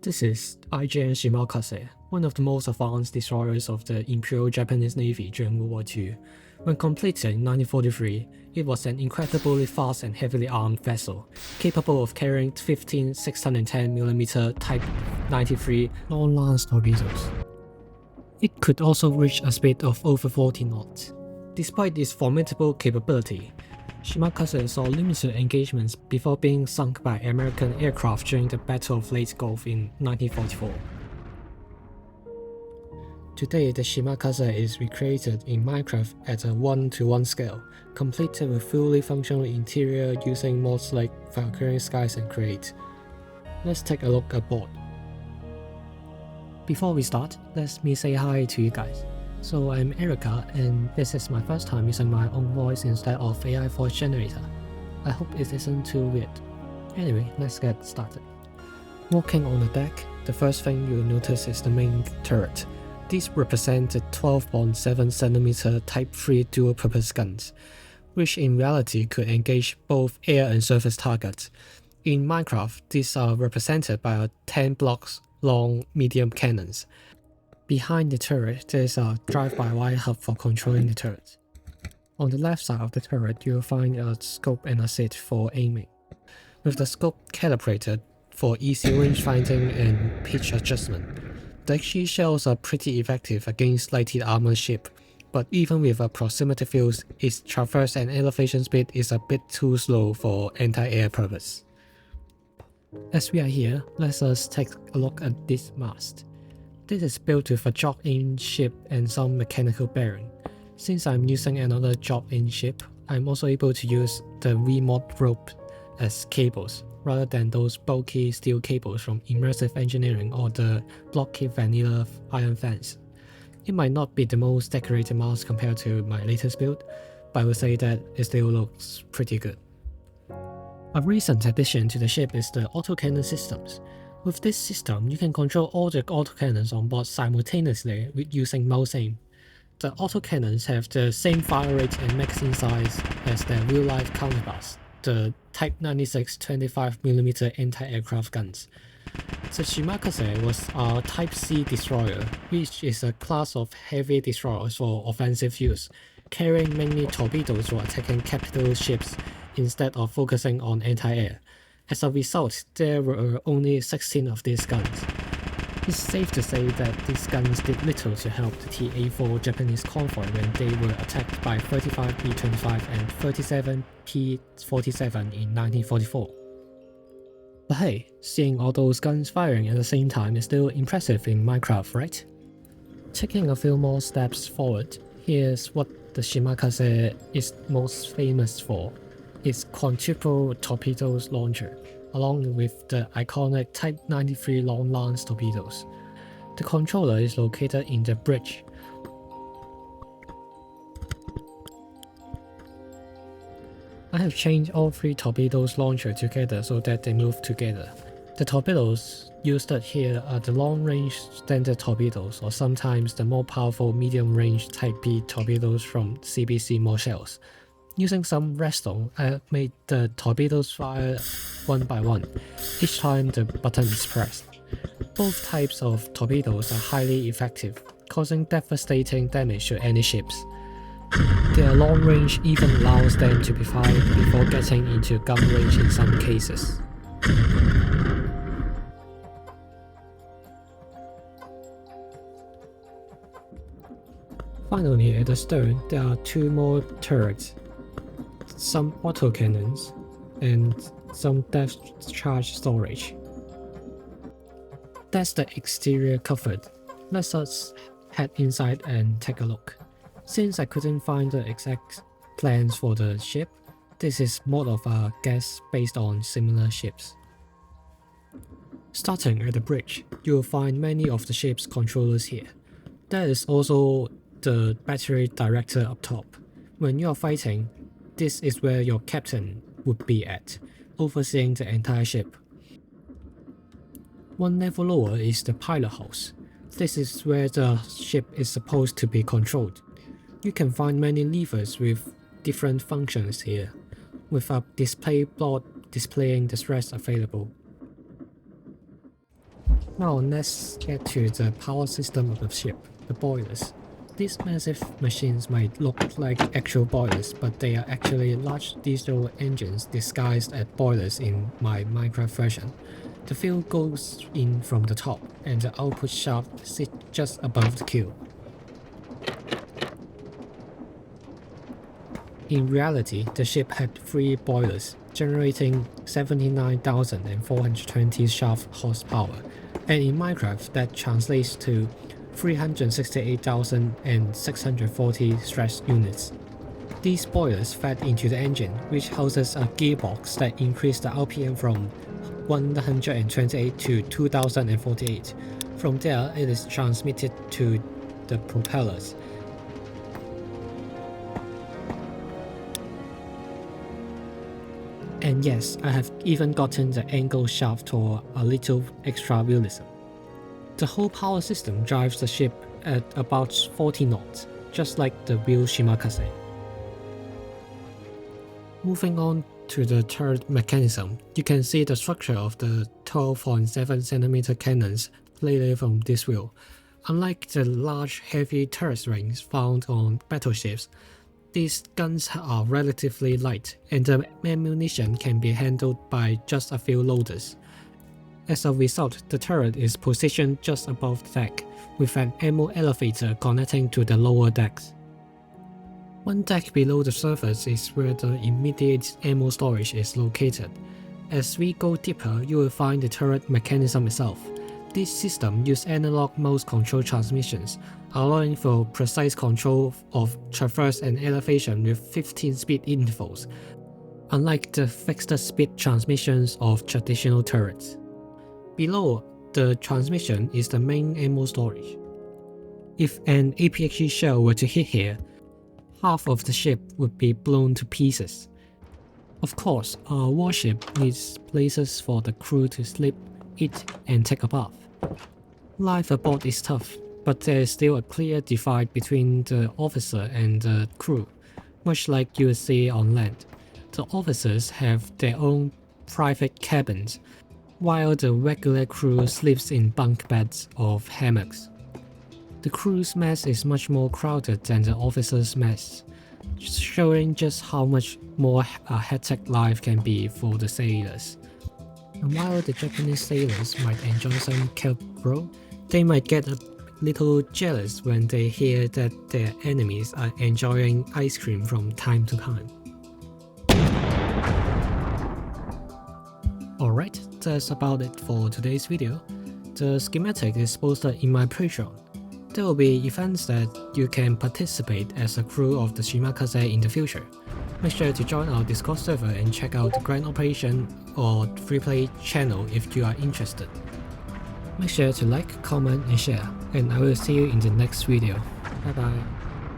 This is IJN Shimakaze, one of the most advanced destroyers of the Imperial Japanese Navy during World War II. When completed in 1943, it was an incredibly fast and heavily armed vessel, capable of carrying 15 610mm Type 93 long-lance torpedoes. It could also reach a speed of over 40 knots. Despite its formidable capability, Shimakaze saw limited engagements before being sunk by American aircraft during the Battle of Leyte Gulf in 1944. Today, the Shimakaze is recreated in Minecraft at a 1:1 scale, completed with fully functional interior using mods like Valkyrie Skies and Create. Let's take a look aboard. Before we start, let me say hi to you guys. So I'm Erica, and this is my first time using my own voice instead of AI voice generator. I hope it isn't too weird. Anyway, let's get started. Walking on the deck, the first thing you'll notice is the main turret. These represent the 12.7cm Type 3 dual-purpose guns, which in reality could engage both air and surface targets. In Minecraft, these are represented by a 10 blocks long medium cannons. Behind the turret, there is a drive-by-wire hub for controlling the turret. On the left side of the turret, you'll find a scope and a seat for aiming, with the scope calibrated for easy range finding and pitch adjustment. The XG shells are pretty effective against lighted armored ship, but even with a proximity view, its traverse and elevation speed is a bit too slow for anti-air purpose. As we are here, let us take a look at this mast. This is built with a drop-in ship and some mechanical bearing. Since I'm using another drop-in ship, I'm also able to use the V-mod rope as cables, rather than those bulky steel cables from Immersive Engineering or the blocky vanilla iron fence. It might not be the most decorated mast compared to my latest build, but I would say that it still looks pretty good. A recent addition to the ship is the autocannon systems. With this system, you can control all the autocannons on board simultaneously with using mouse aim. The autocannons have the same fire rate and magazine size as their real-life counterparts, the Type 96 25mm anti-aircraft guns. The Shimakaze was a Type C destroyer, which is a class of heavy destroyers for offensive use, carrying mainly torpedoes for attacking capital ships instead of focusing on anti-air. As a result, there were only 16 of these guns. It's safe to say that these guns did little to help the TA-4 Japanese convoy when they were attacked by 35 P-25 and 37 P-47 in 1944. But hey, seeing all those guns firing at the same time is still impressive in Minecraft, right? Taking a few more steps forward, here's what the Shimakaze is most famous for. Its quadruple torpedoes launcher, along with the iconic Type 93 long-lance torpedoes. The controller is located in the bridge. I have changed all three torpedoes launcher together so that they move together. The torpedoes used here are the long-range standard torpedoes, or sometimes the more powerful medium-range Type B torpedoes from CBC mod shells. Using some redstone, I made the torpedoes fire one by one, each time the button is pressed. Both types of torpedoes are highly effective, causing devastating damage to any ships. Their long range even allows them to be fired before getting into gun range in some cases. Finally, at the stern, there are two more turrets, some autocannons, and some depth charge storage. That's the exterior covered. Let us head inside and take a look. Since I couldn't find the exact plans for the ship, this is more of a guess based on similar ships. Starting at the bridge, you'll find many of the ship's controllers here. There is also the battery director up top. When you are fighting, this is where your captain would be at, overseeing the entire ship. One level lower is the pilot house. This is where the ship is supposed to be controlled. You can find many levers with different functions here, with a display board displaying the threats available. Now let's get to the power system of the ship, the boilers. These massive machines might look like actual boilers, but they are actually large diesel engines disguised as boilers in my Minecraft version. The fuel goes in from the top, and the output shaft sits just above the queue. In reality, the ship had 3 boilers, generating 79,420 shaft horsepower, and in Minecraft that translates to 368,640 stress units. These boilers fed into the engine, which houses a gearbox that increased the RPM from 128 to 2048. From there, it is transmitted to the propellers. And yes, I have even gotten the angle shaft for a little extra realism. The whole power system drives the ship at about 40 knots, just like the real Shimakaze. Moving on to the turret mechanism, you can see the structure of the 12.7cm cannons clearly from this view. Unlike the large heavy turret rings found on battleships, these guns are relatively light, and the ammunition can be handled by just a few loaders. As a result, the turret is positioned just above the deck, with an ammo elevator connecting to the lower decks. One deck below the surface is where the immediate ammo storage is located. As we go deeper, you will find the turret mechanism itself. This system uses analog mouse control transmissions, allowing for precise control of traverse and elevation with 15 speed intervals, unlike the fixed speed transmissions of traditional turrets. Below the transmission is the main ammo storage. If an APXG shell were to hit here, half of the ship would be blown to pieces. Of course, our warship needs places for the crew to sleep, eat, and take a bath. Life aboard is tough, but there is still a clear divide between the officer and the crew, much like you would see on land. The officers have their own private cabins, while the regular crew sleeps in bunk beds or hammocks. The crew's mess is much more crowded than the officers' mess, showing just how much more a hectic life can be for the sailors. And while the Japanese sailors might enjoy some kelp roll, they might get a little jealous when they hear that their enemies are enjoying ice cream from time to time. Alright, that's about it for today's video. The schematic is posted in my Patreon. There will be events that you can participate as a crew of the Shimakaze in the future. Make sure to join our Discord server and check out the Grand Operation or Free Play channel if you are interested. Make sure to like, comment and share, and I will see you in the next video. Bye bye.